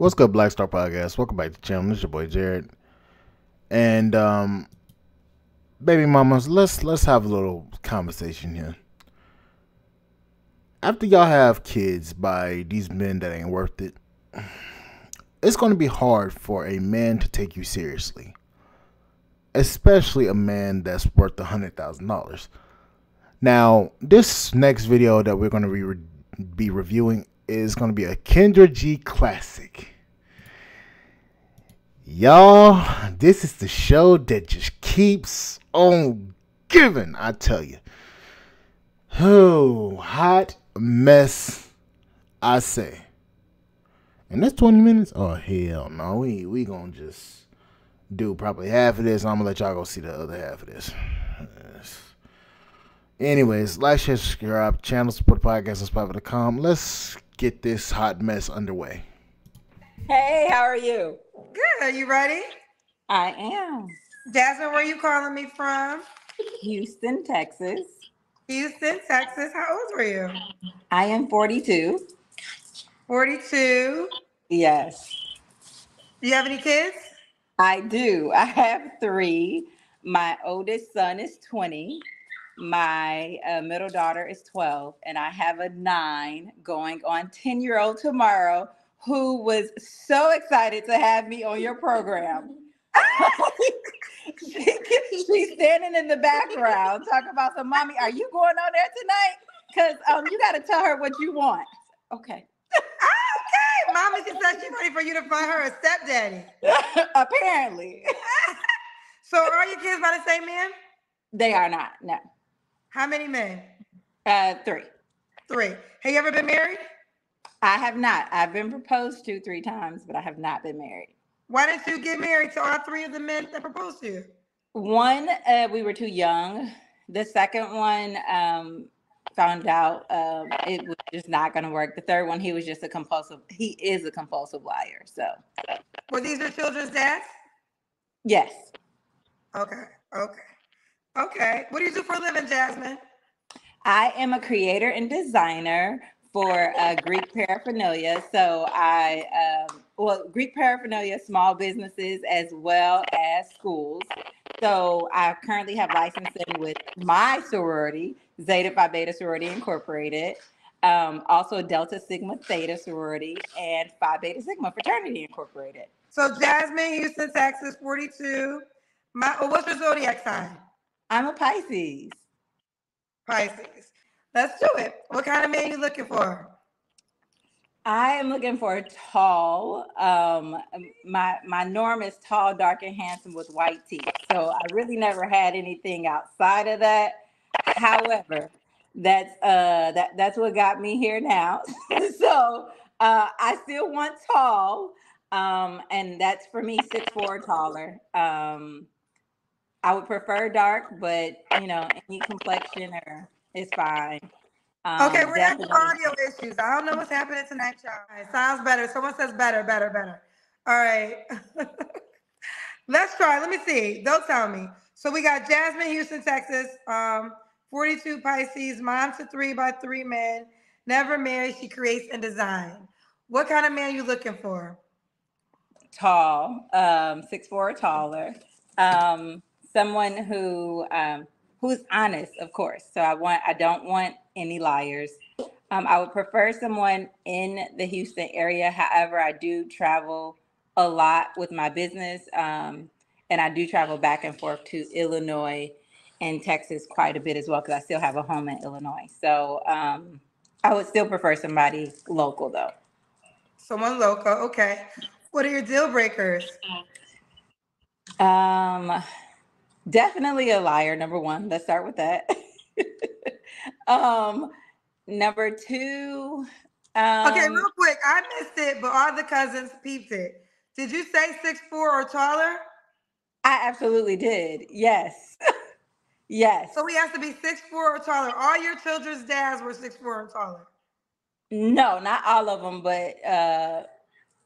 What's good, Black Star Podcast? Welcome back to the channel. This is your boy Jared. And baby mamas, let's have a little conversation here. After y'all have kids by these men that ain't worth it, it's gonna be hard for a man to take you seriously. Especially a man that's worth $100,000. Now, this next video that we're gonna be reviewing is gonna be a Kendra G classic. Y'all, this is the show that just keeps on giving, I tell you. Oh, hot mess, I say. And that's 20 minutes? Oh, hell no. We gonna just do probably half of this. I'm gonna let y'all go see the other half of this. Anyways, like, share, subscribe, channel, support the podcast on Spotify.com. Let's get this hot mess underway. Hey, how are you? Good. Are you ready? I am. Jasmine, where are you calling me from? Houston, Texas. Houston, Texas. How old were you? I am 42. 42. Yes. Do you have any kids? I do. I have 3. My oldest son is 20. My middle daughter is 12. And I have a 9 going on 10-year-old tomorrow who was so excited to have me on your program. She's standing in the background talking about some, mommy, are you going on there tonight? Because you got to tell her what you want. Okay. Okay. Mama just said she's ready for you to find her a stepdaddy. Apparently. So are your kids by the same man? They are not, no. How many men? 3. 3. Have you ever been married? I have not. I've been proposed to 3 times, but I have not been married. Why didn't you get married to all 3 of the men that proposed to you? One, we were too young. The second one, found out it was just not going to work. The third one, he is a compulsive liar. So, Were these your children's dads? yes. Okay. What do you do for a living, Jasmine? I am a creator and designer for Greek paraphernalia. So Greek paraphernalia, small businesses as well as schools. So I currently have licensing with my sorority, Zeta Phi Beta Sorority Incorporated, also Delta Sigma Theta Sorority, and Phi Beta Sigma Fraternity Incorporated. So Jasmine, Houston, Texas, 42. What's your zodiac sign? I'm a Pisces. Pisces. Let's do it. What kind of man you looking for? I am looking for tall. My norm is tall, dark, and handsome with white teeth. So I really never had anything outside of that. However, that's what got me here now. So I still want tall, and that's for me 6'4" or taller. I would prefer dark, but any complexion is fine. Okay, we're having audio issues. I don't know what's happening tonight, y'all. It sounds better. Someone says better. All right. Let's try. Let me see. Don't tell me. So we got Jasmine, Houston, Texas, 42 Pisces, mom to 3 by 3 men, never married. She creates and designs. What kind of man you looking for? Tall, 6'4" or taller. Someone who's honest, of course. So I don't want any liars. I would prefer someone in the Houston area. However, I do travel a lot with my business, and I do travel back and forth to Illinois and Texas quite a bit as well because I still have a home in Illinois. So I would still prefer somebody local, though. Someone local, okay. What are your deal breakers? Definitely a liar, number 1. Let's start with that. Number 2. Okay, real quick. I missed it, but all the cousins peeped it. Did you say 6'4" or taller? I absolutely did. Yes. Yes. So he has to be 6'4" or taller. All your children's dads were 6'4" or taller. No, not all of them, but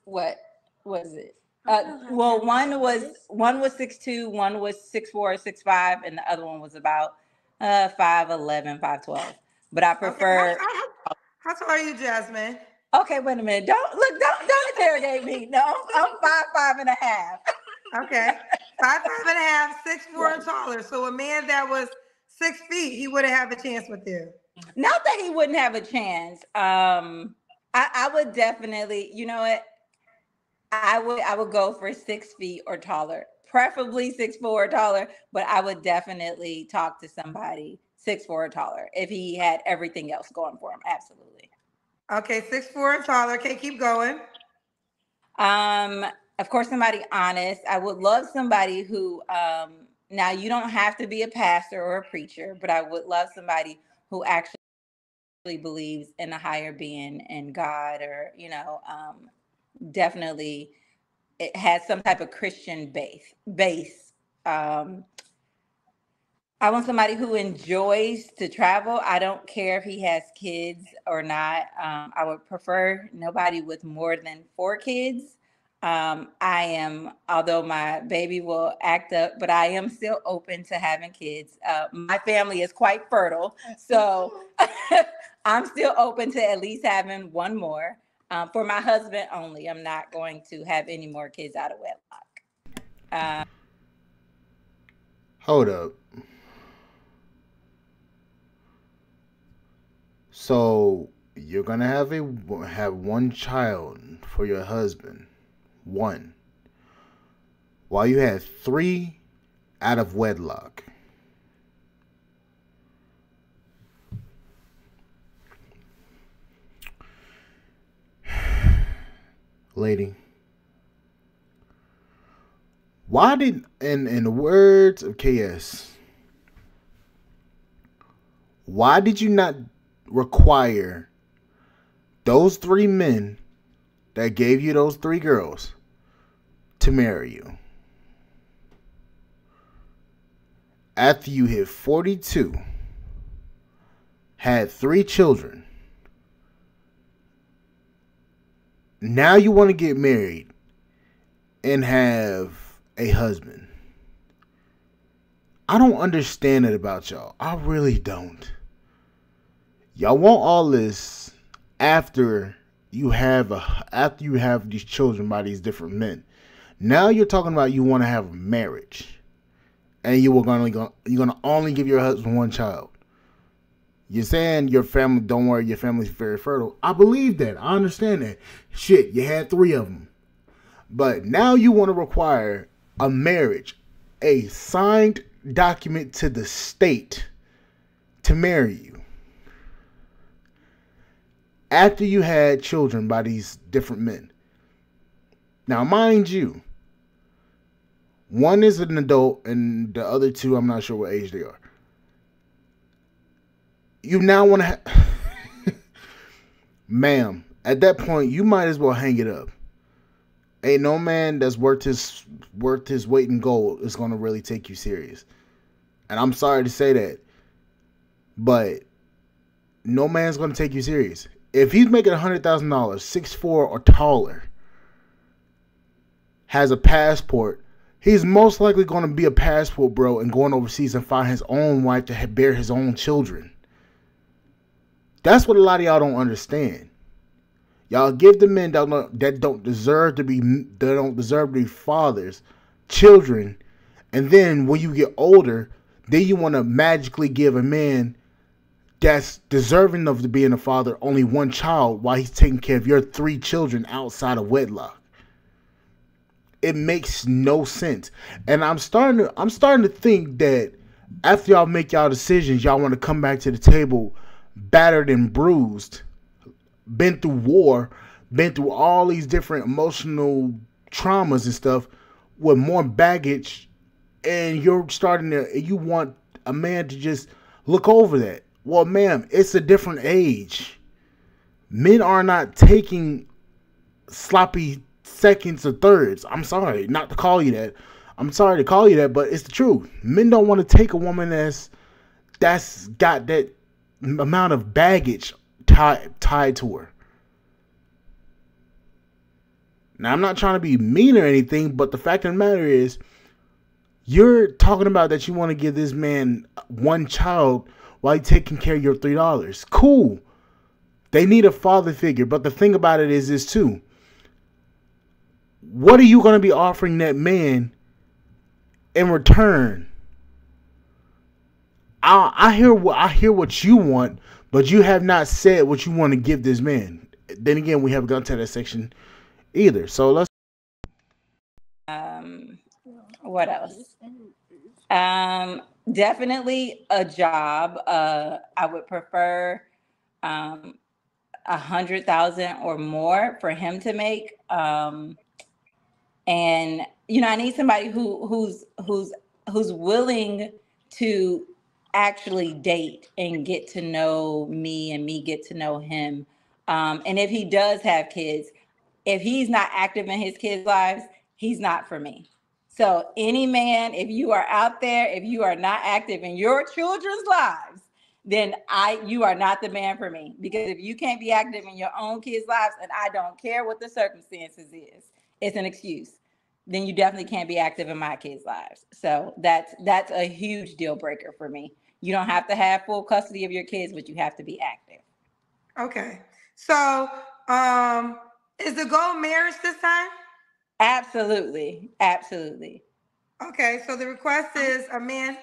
what was it? Well, one was 6'2", one was 6'4", 6'5", and the other one was about 5'11", 5'12". But I prefer. Okay. How tall are you, Jasmine? Okay, wait a minute. Don't interrogate me. No, I'm 5'5.5". Okay. 5'5.5", 6'4" and taller. So a man that was 6 feet, he wouldn't have a chance with you. Not that he wouldn't have a chance. I would definitely, you know what? I would go for 6 feet or taller, preferably 6'4" or taller, but I would definitely talk to somebody 6'4" or taller if he had everything else going for him. Absolutely. Okay, 6'4" and taller. Okay, keep going. Of course, somebody honest. I would love somebody who, now you don't have to be a pastor or a preacher, but I would love somebody who actually believes in a higher being and God, or, definitely it has some type of Christian base. I want somebody who enjoys to travel. I don't care if he has kids or not. I would prefer nobody with more than 4 kids. Although my baby will act up, but I am still open to having kids. My family is quite fertile, so I'm still open to at least having one more. For my husband only. I'm not going to have any more kids out of wedlock. Hold up. So you're gonna have one child for your husband, one, while you have 3 out of wedlock. Lady, why did, in the words of KS, why did you not require those 3 men that gave you those 3 girls to marry you? After you hit 42, had 3 children, now you want to get married and have a husband. I don't understand it about y'all. I really don't. Y'all want all this after you have these children by these different men. Now you're talking about you want to have a marriage, and you're gonna only give your husband 1 child. You're saying your family, don't worry, your family's very fertile. I believe that. I understand that. Shit, you had 3 of them. But now you want to require a marriage, a signed document to the state to marry you. After you had children by these different men. Now, mind you, one is an adult and the other 2, I'm not sure what age they are. You now want to ma'am, at that point, you might as well hang it up. Ain't no man that's worth his weight in gold is going to really take you serious. And I'm sorry to say that, but no man's going to take you serious. If he's making $100,000, 6'4" or taller, has a passport, he's most likely going to be a passport bro and going overseas and find his own wife to bear his own children. That's what a lot of y'all don't understand. Y'all give the men that don't deserve to be fathers, children, and then when you get older, then you want to magically give a man that's deserving of being a father only 1 child while he's taking care of your 3 children outside of wedlock. It makes no sense. And I'm starting to think that after y'all make y'all decisions, y'all want to come back to the table battered and bruised, been through war, been through all these different emotional traumas and stuff with more baggage, and you want a man to just look over that. Well, ma'am, it's a different age. Men are not taking sloppy seconds or thirds. I'm sorry not to call you that. I'm sorry to call you that, but it's the truth. Men don't want to take a woman that's got that amount of baggage tied to her. Now, I'm not trying to be mean or anything, but the fact of the matter is, you're talking about that you want to give this man 1 child while he's taking care of your $3. Cool. They need a father figure. But the thing about it is this too. What are you going to be offering that man in return? I hear what you want, but you have not said what you want to give this man. Then again, we haven't gone to that section either. So let's. What else? Definitely a job. I would prefer 100,000 or more for him to make. And I need somebody who's willing to actually date and get to know me and me get to know him. And if he does have kids, if he's not active in his kids' lives, he's not for me. So any man, if you are out there, if you are not active in your children's lives, then you are not the man for me. Because if you can't be active in your own kids' lives, and I don't care what the circumstances is, it's an excuse, then you definitely can't be active in my kids' lives. So that's a huge deal breaker for me. You don't have to have full custody of your kids, but you have to be active. Okay. So is the goal marriage this time? Absolutely. Absolutely. Okay. So the request is a man,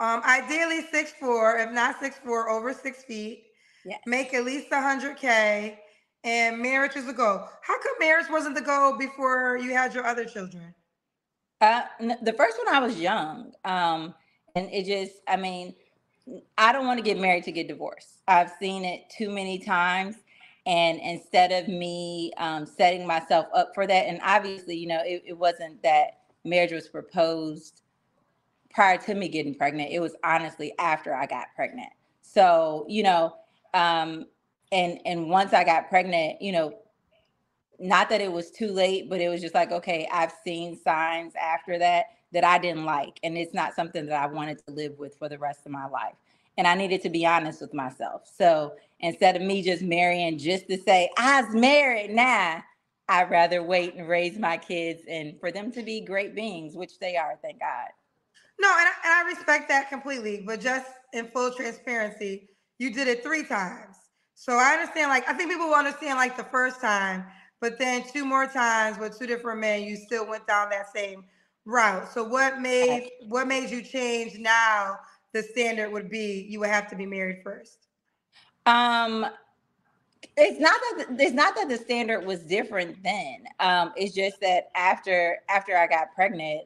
ideally 6'4", if not 6'4", over 6 feet. Yes. Make at least 100K, and marriage is the goal. How come marriage wasn't the goal before you had your other children? The first one, I was young. And it just, I don't want to get married to get divorced. I've seen it too many times. And instead of me setting myself up for that, and obviously, it wasn't that marriage was proposed prior to me getting pregnant. It was honestly after I got pregnant. So, and once I got pregnant, not that it was too late, but it was just like, okay, I've seen signs after that I didn't like. And it's not something that I wanted to live with for the rest of my life. And I needed to be honest with myself. So instead of me just marrying just to say, I was married now, I'd rather wait and raise my kids and for them to be great beings, which they are, thank God. No, and I respect that completely. But just in full transparency, you did it 3 times. So I understand, I think people will understand the first time, but then 2 more times with 2 different men, you still went down that same route. So what made you change now? The standard would be you would have to be married first. It's not that the standard was different then. It's just that after I got pregnant,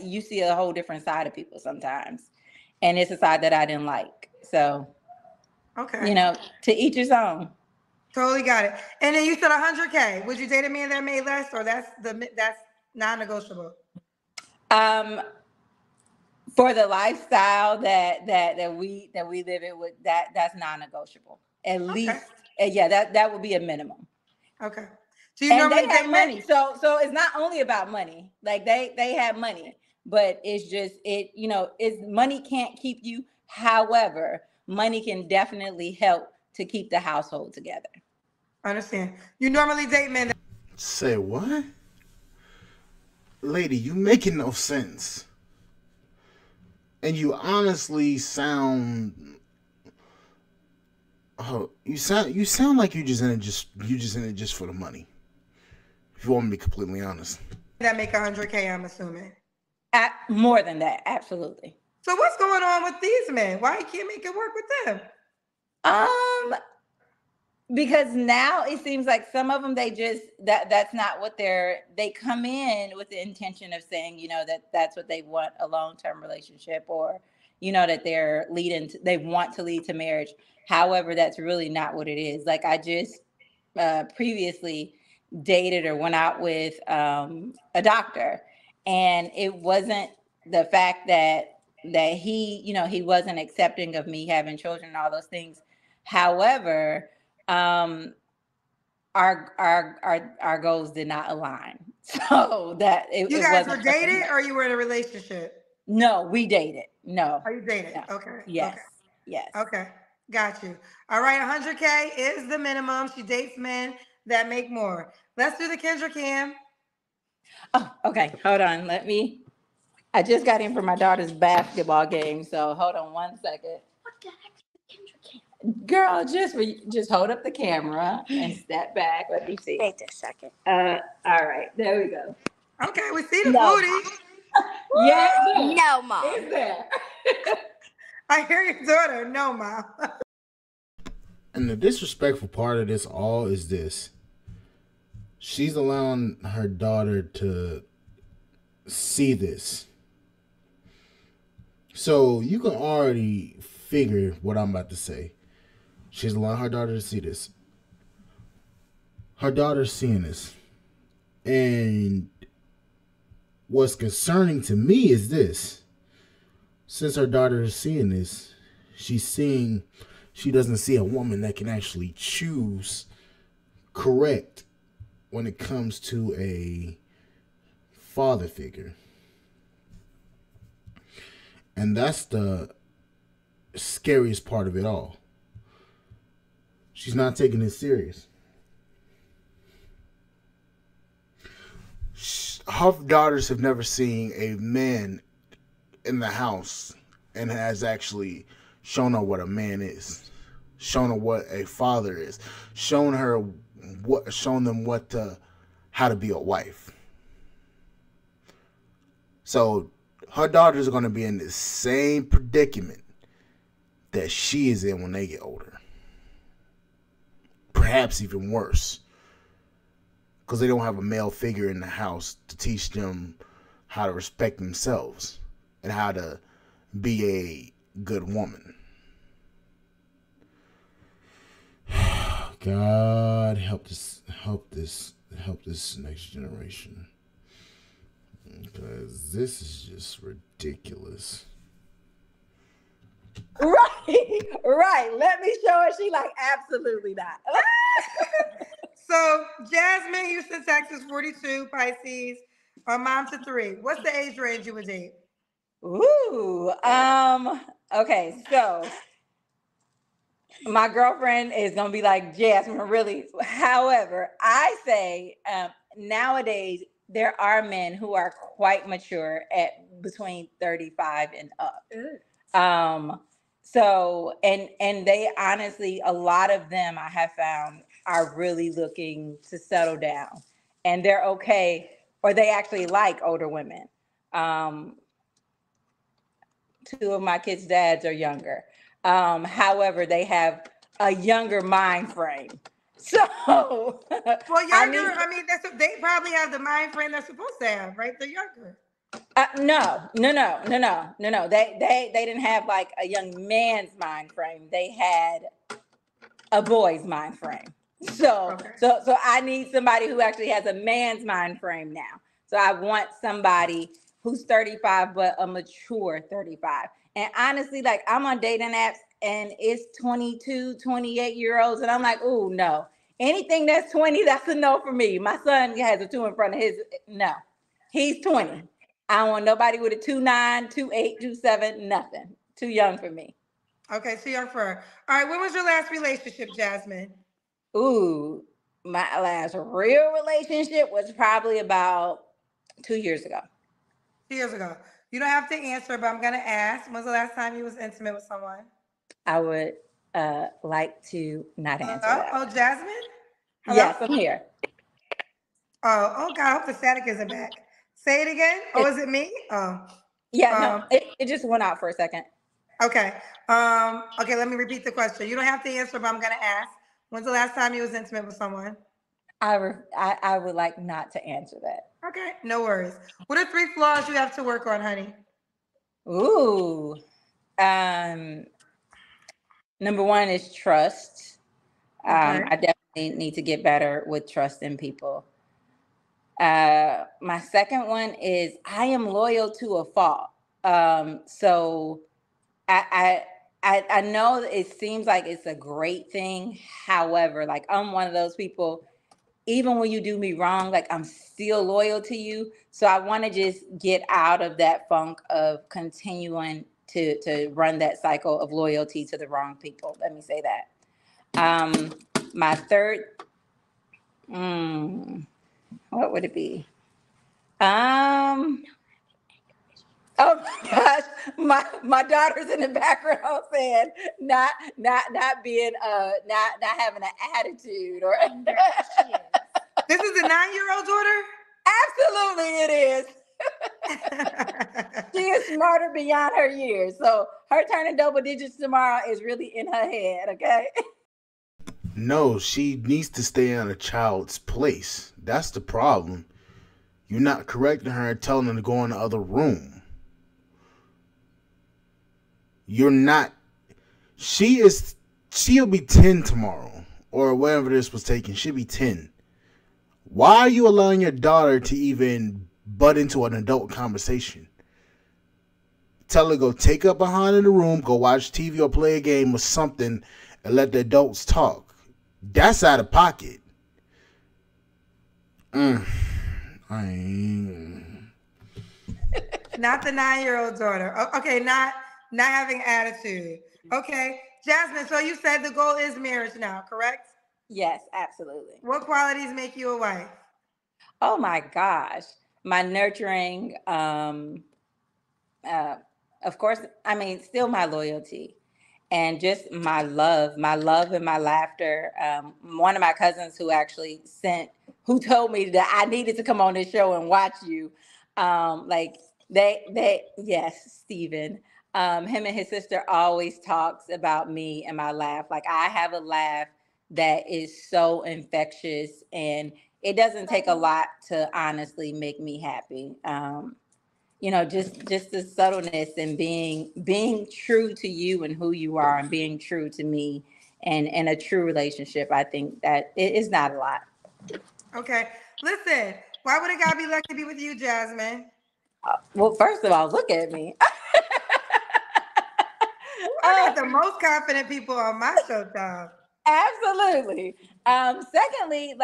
you see a whole different side of people sometimes, and it's a side that I didn't like. So, okay, to each his own. Totally got it. And then you said 100K. Would you date a man that made less, or that's non-negotiable? For the lifestyle that we live in, with that's non-negotiable. At least, yeah, that would be a minimum. Okay. Do you normally have money? So it's not only about money. They have money, but it's just money can't keep you. However, money can definitely help to keep the household together. I understand. You normally date men. Say what? Lady, you making no sense. And you honestly sound. Oh, you sound like you just in it just for the money. If you want me to be completely honest. That make 100K, I'm assuming. More than that, absolutely. So what's going on with these men? Why you can't make it work with them? Because now it seems like some of them, that's not what they come in with the intention of saying, that's what they want, a long-term relationship, or, that they want to lead to marriage. However, that's really not what it is. I just previously dated or went out with a doctor, and it wasn't the fact that he, he wasn't accepting of me having children and all those things. However, our goals did not align. So that you guys were dating, or you were in a relationship? No, we dated. No. Are you dating? No. Okay. Yes. Okay. Yes. Okay. Got you. All right. 100K is the minimum. She dates men that make more. Let's do the Kendra Cam. Oh, okay. Hold on. I just got in for my daughter's basketball game. So hold on one second. What the heck is the Kendra Cam? Girl, just hold up the camera and step back. Let me see. Wait a second. All right, there we go. Okay, we see the No. booty. Yes, No, Mom. it's there. I hear your daughter. No, Mom. And the disrespectful part of this all is this. She's allowing her daughter to see this. So you can already figure what I'm about to say. She's allowing her daughter to see this. Her daughter's seeing this. And what's concerning to me is this. Since her daughter is seeing this, she doesn't see a woman that can actually choose correct when it comes to a father figure. And that's the scariest part of it all. She's not taking it serious. Her daughters have never seen a man in the house and has actually shown her what a man is, shown her what a father is, shown them how to be a wife. So her daughters are going to be in the same predicament that she is in when they get older. Perhaps even worse. Because they don't have a male figure in the house to teach them how to respect themselves and how to be a good woman. God help this next generation. Because this is just ridiculous. Right. Let me show her. She like, absolutely not. So, Jasmine, Houston, Texas, 42, Pisces, mom to 3. What's the age range you would date? Ooh. Okay, so my girlfriend is gonna be like, Jasmine, really? However, I say nowadays there are men who are quite mature at between 35 and up. So and they honestly, a lot of them I have found are really looking to settle down, and they're okay, or they actually like older women. 2 of my kids' dads are younger. However, they have a younger mind frame. So, Well, younger, they probably have the mind frame they're supposed to have, right? They're younger. No. They didn't have like a young man's mind frame. They had a boy's mind frame. So I need somebody who actually has a man's mind frame now. So I want somebody who's 35, but a mature 35. And honestly, like I'm on dating apps and it's 22, 28-year-olds. And I'm like, oh, no. Anything that's 20, that's a no for me. My son has a 2 in front of his. No, he's 20. I don't want nobody with a 2'9", 2'8", 2'7", nothing. Too young for me. Okay, too young for her. All right, when was your last relationship, Jasmine? Ooh, my last real relationship was probably about 2 years ago. 2 years ago. You don't have to answer, but I'm going to ask. When's the last time you was intimate with someone? I would like to not answer that. Oh, Jasmine? Hello? Yes, I'm here. Oh, God, I hope the static isn't back. Say it again. Oh, is it me? Oh. Yeah, no, it just went out for a second. Okay. Okay, let me repeat the question. You don't have to answer, but I'm going to ask. When's the last time you was intimate with someone? I would like not to answer that. Okay, no worries. What are 3 flaws you have to work on, honey? Ooh. Number 1 is trust. Okay. I definitely need to get better with trusting people. My second one is I am loyal to a fault. So I know it seems like it's a great thing. However, like I'm one of those people, even when you do me wrong, like I'm still loyal to you. So I want to just get out of that funk of continuing to run that cycle of loyalty to the wrong people. Let me say that. My third, what would it be? Oh my gosh, my daughter's in the background saying not being not having an attitude or This is a 9-year-old daughter? Absolutely it is. She is smarter beyond her years. So her turning double digits tomorrow is really in her head, okay? No, she needs to stay in a child's place. That's the problem. You're not correcting her and telling her to go in the other room. You're not. She'll be 10 tomorrow. Or whatever this was taken. She'll be 10. Why are you allowing your daughter to even butt into an adult conversation? Tell her to go take up behind in the room, go watch TV or play a game or something, and let the adults talk. That's out of pocket. Not the 9-year-old daughter. Okay, not having attitude. Okay, Jasmine. So you said the goal is marriage now, correct? Yes, absolutely. What qualities make you a wife? Oh my gosh, my nurturing. Of course, I mean, still my loyalty. And just my love and my laughter. One of my cousins who told me that I needed to come on this show and watch you. Yes, Steven. Him and his sister always talks about me and my laugh. Like I have a laugh that is so infectious, and it doesn't take a lot to honestly make me happy. Just the subtleness and being true to you and who you are and being true to me and in a true relationship. I think that it is not a lot. Okay. Listen, why would a guy be lucky to be with you, Jasmine? Well, first of all, look at me. I got the most confident people on my show, Tom. Absolutely. Secondly,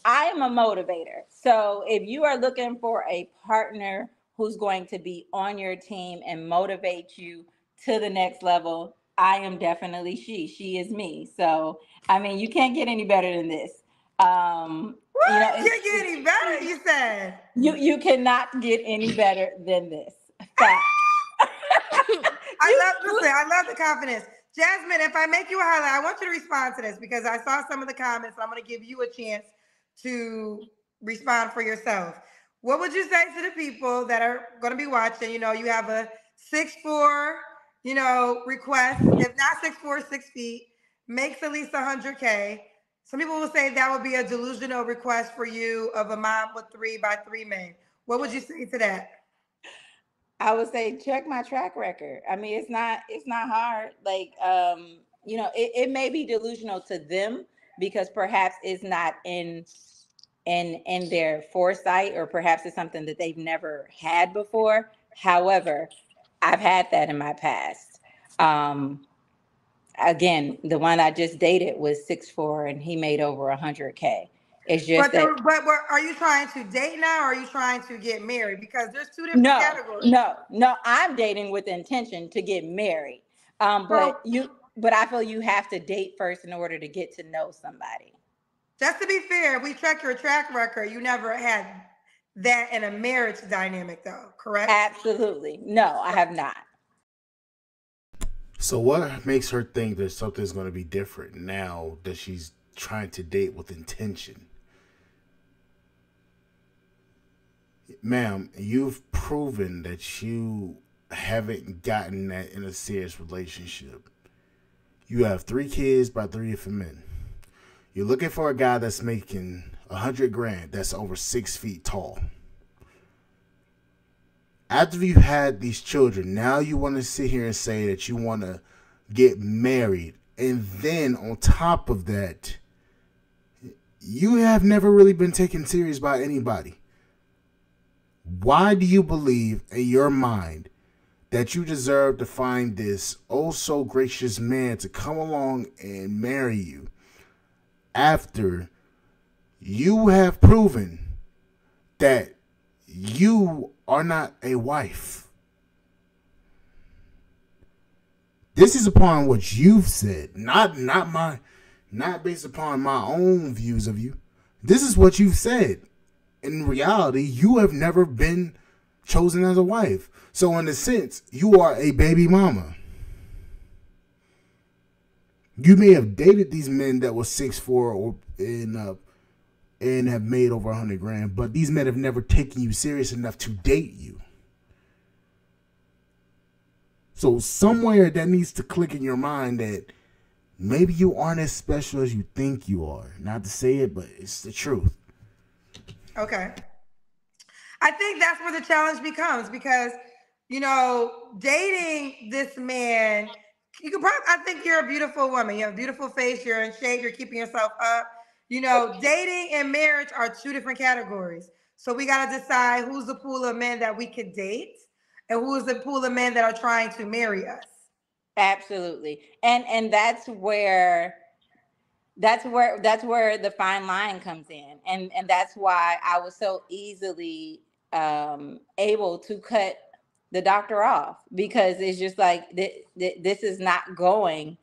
I am a motivator. So if you are looking for a partner who's going to be on your team and motivate you to the next level, I am definitely she. She is me. So, I mean, you can't get any better than this. What? You can't get any better, you said? You cannot get any better than this. Fact. I love the confidence. Jasmine, if I make you a highlight, I want you to respond to this because I saw some of the comments. I'm going to give you a chance to respond for yourself. What would you say to the people that are going to be watching? You have a 6'4", request. If not 6'4", 6 feet, makes at least $100K. Some people will say that would be a delusional request for you of a mom with 3x3 men. What would you say to that? I would say check my track record. I mean, it's not hard. It may be delusional to them because perhaps it's not in their foresight, or perhaps it's something that they've never had before. However, I've had that in my past. Again, the one I just dated was 6'4", and he made over $100K. It's just but are you trying to date now, or are you trying to get married? Because there's two different categories. No, I'm dating with the intention to get married. But I feel you have to date first in order to get to know somebody. Just to be fair, we check your track record. You never had that in a marriage dynamic, though, correct? Absolutely. No, I have not. So what makes her think that something's going to be different now that she's trying to date with intention? Ma'am, you've proven that you haven't gotten that in a serious relationship. You have 3 kids by 3 different men. You're looking for a guy that's making $100,000 that's over 6 feet tall. After you've had these children, now you want to sit here and say that you want to get married. And then on top of that, you have never really been taken serious by anybody. Why do you believe in your mind that you deserve to find this oh so gracious man to come along and marry you after you have proven that you are not a wife? This is upon what you've said, not based upon my own views of you. This is what you've said. In reality, you have never been chosen as a wife. So in a sense, you are a baby mama. You may have dated these men that were 6'4" or and have made over 100 grand, but these men have never taken you serious enough to date you. So somewhere that needs to click in your mind that maybe you aren't as special as you think you are. Not to say it, but it's the truth. Okay. I think that's where the challenge becomes because, you know, dating this man, you could probably, I think you're a beautiful woman. You have a beautiful face. You're in shape. You're keeping yourself up. You know, dating and marriage are two different categories. So we got to decide who's the pool of men that we could date and who's the pool of men that are trying to marry us. Absolutely. And that's where the fine line comes in. And that's why I was so easily able to cut the doctor off, because it's just like this is not going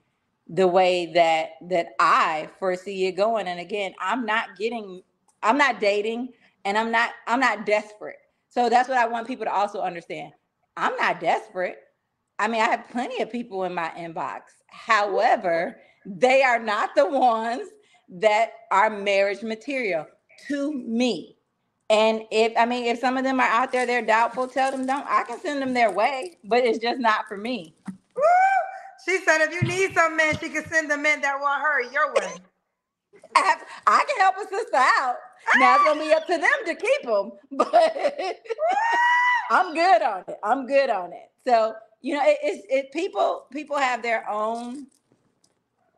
the way that I foresee it going. And again, I'm not dating, and I'm not desperate. So that's what I want people to also understand. I'm not desperate. I mean, I have plenty of people in my inbox. However, they are not the ones that are marriage material to me. And if some of them are out there, they're doubtful, tell them don't. I can send them their way, but it's just not for me. Woo! She said if you need some men, she can send the men that want her your way. I can help a sister out. Now it's gonna be up to them to keep them, but I'm good on it. So, you know, people have their own.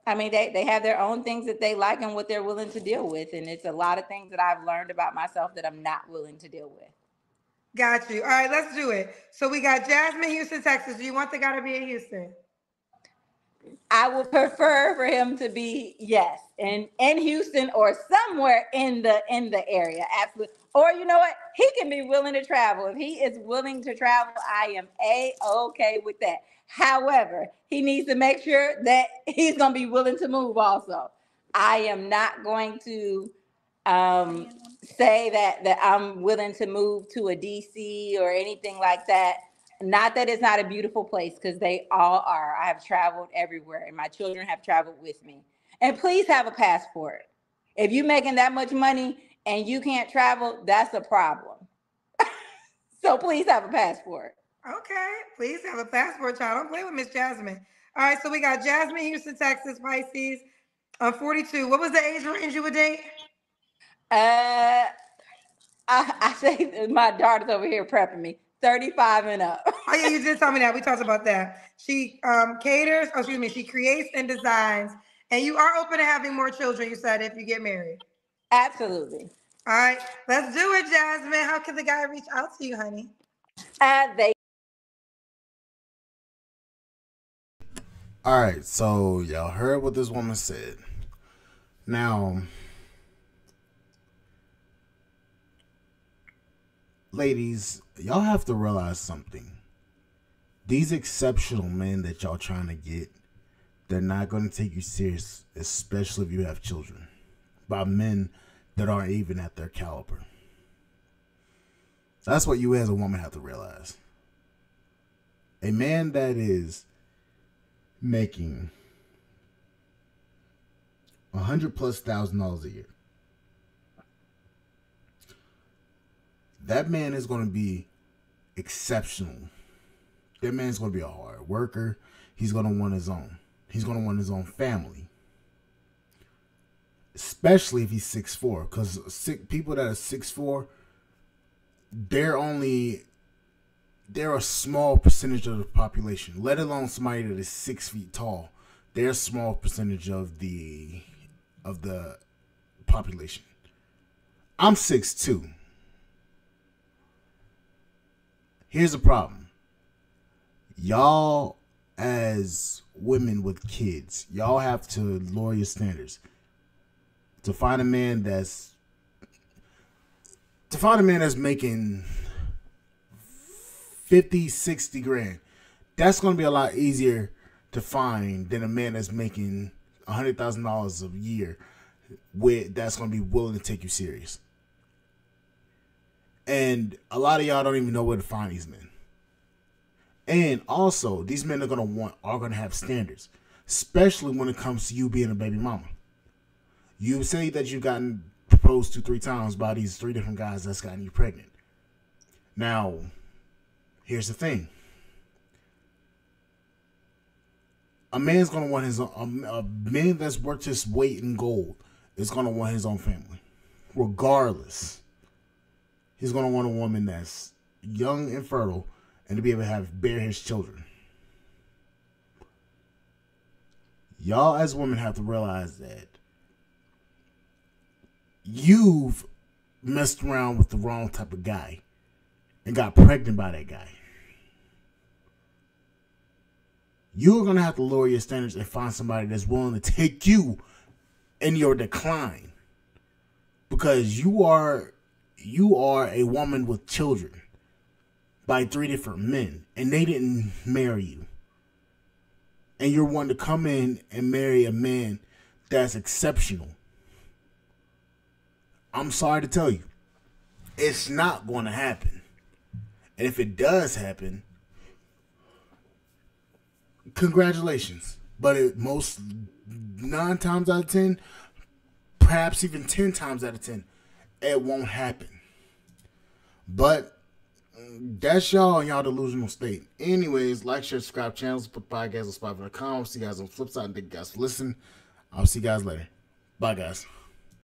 I mean, they have their own things that they like and what they're willing to deal with. And it's a lot of things that I've learned about myself that I'm not willing to deal with. Got you. All right, let's do it. So we got Jasmine, Houston, Texas. Do you want the guy to be in Houston? I would prefer for him to be, yes, in Houston or somewhere in the area. Absolutely. Or you know what? He can be willing to travel. If he is willing to travel, I am A-okay with that. However, he needs to make sure that he's going to be willing to move also. I am not going to say that I'm willing to move to a DC or anything like that. Not that it's not a beautiful place, because they all are. I have traveled everywhere, and my children have traveled with me. And please have a passport. If you're making that much money and you can't travel, that's a problem. So please have a passport. Okay, please have a passport, child. Don't play with Miss Jasmine. All right, so we got Jasmine, Houston, Texas, Pisces, 42. What was the age range you would date? I say my daughter's over here prepping me. 35 and up. Oh yeah, you did tell me that. We talked about that. She she creates and designs, and you are open to having more children, you said, if you get married. Absolutely. All right, let's do it, Jasmine. How can the guy reach out to you, honey? All right, so y'all heard what this woman said. Now, ladies, y'all have to realize something. These exceptional men that y'all trying to get, they're not going to take you serious, especially if you have children, by men that aren't even at their caliber. That's what you as a woman have to realize. A man that is making $100,000+ a year, that man is going to be exceptional. That man's going to be a hard worker. He's going to want his own. He's going to want his own family. Especially if he's 6'4", because people that are 6'4", they're a small percentage of the population, let alone somebody that is 6 feet tall. They're a small percentage of the population. I'm 6'2". Here's the problem. Y'all as women with kids, y'all have to lower your standards. To find a man that's making 50, 60 grand, that's going to be a lot easier to find than a man that's making $100,000 a year that's going to be willing to take you serious. And a lot of y'all don't even know where to find these men. And also, these men are gonna have standards, especially when it comes to you being a baby mama. You say that you've gotten proposed to 3 times by these 3 different guys that's gotten you pregnant. Now, here's the thing. A man's gonna want his own. A man that's worth his weight in gold is gonna want his own family, regardless. He's gonna want a woman that's young and fertile, and to be able to bear his children. Y'all as women have to realize that you've messed around with the wrong type of guy and got pregnant by that guy. You're going to have to lower your standards and find somebody that's willing to take you in your decline. Because you are a woman with children by 3 different men, and they didn't marry you. And you're one to come in and marry a man that's exceptional. I'm sorry to tell you, it's not going to happen. And if it does happen, congratulations. But most 9 times out of 10, perhaps even 10 times out of 10, it won't happen. But that's y'all in y'all delusional state. Anyways, like, share, subscribe channels, put podcasts on Spotify.com. See you guys on the flip side. Thank you guys for listening. I'll see you guys later. Bye, guys.